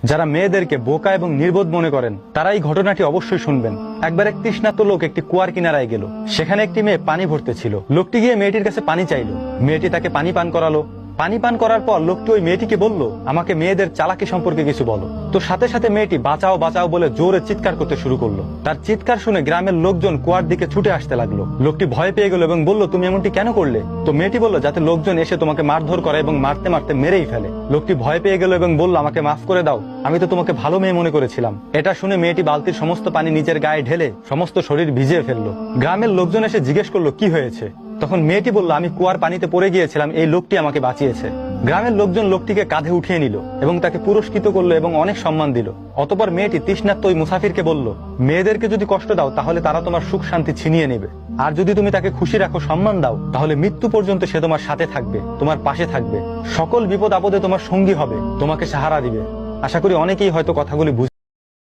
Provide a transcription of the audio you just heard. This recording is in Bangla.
যারা মেয়েদেরকে বোকা এবং নির্বোধ মনে করেন তারা এই ঘটনাটি অবশ্যই শুনবেন। একবার এক তৃষ্ণার্ত লোক একটি কুয়ার কিনারায় গেল। সেখানে একটি মেয়ে পানি ভরতে ছিল। লোকটি গিয়ে মেয়েটির কাছে পানি চাইল। মেয়েটি তাকে পানি পান করালো। পানি পান করার পর লোকটি ওই মেয়েটিকে বলল, আমাকে মেয়েদের চালাকি সম্পর্কে কিছু বলো। তো সাথে সাথে মেয়েটি বাঁচাও বাঁচাও বলে জোরে চিৎকার করতে শুরু করলো। তার চিৎকার শুনে গ্রামের লোকজন কুয়ার দিকে ছুটে আসতে লাগলো। লোকটি ভয় পেয়ে গেল এবং বলল, তুমি এমনটি কেন করলে? তো মেয়েটি বলল, যাতে লোকজন এসে তোমাকে মারধর করে এবং মারতে মারতে মেরেই ফেলে। লোকটি ভয় পেয়ে গেল এবং বলল, আমাকে মাফ করে দাও, আমি তো তোমাকে ভালো মেয়ে মনে করেছিলাম। এটা শুনে মেয়েটি বালতির সমস্ত পানি নিজের গায়ে ঢেলে সমস্ত শরীর ভিজিয়ে ফেললো। গ্রামের লোকজন এসে জিজ্ঞেস করলো, কি হয়েছে? তখন মেয়েটি বলল, আমি কুয়ার পানিতে পড়ে গিয়েছিলাম, এই লোকটি আমাকে বাঁচিয়েছে। গ্রামের লোকজন লোকটিকে কাঁধে উঠিয়ে নিল এবং তাকে পুরস্কৃত করলো এবং অনেক সম্মান দিল। অতঃপর মেয়েটি তৃষ্ণার্ত ওই মুসাফিরকে বলল, মেয়েদেরকে যদি কষ্ট দাও তাহলে তারা তোমার সুখ শান্তি ছিনিয়ে নেবে, আর যদি তুমি তাকে খুশি রাখো, সম্মান দাও, তাহলে মৃত্যু পর্যন্ত সে তোমার সাথে থাকবে, তোমার পাশে থাকবে, সকল বিপদ আপদে তোমার সঙ্গী হবে, তোমাকে সাহারা দিবে। আশা করি অনেকেই হয়তো কথাগুলি বুঝ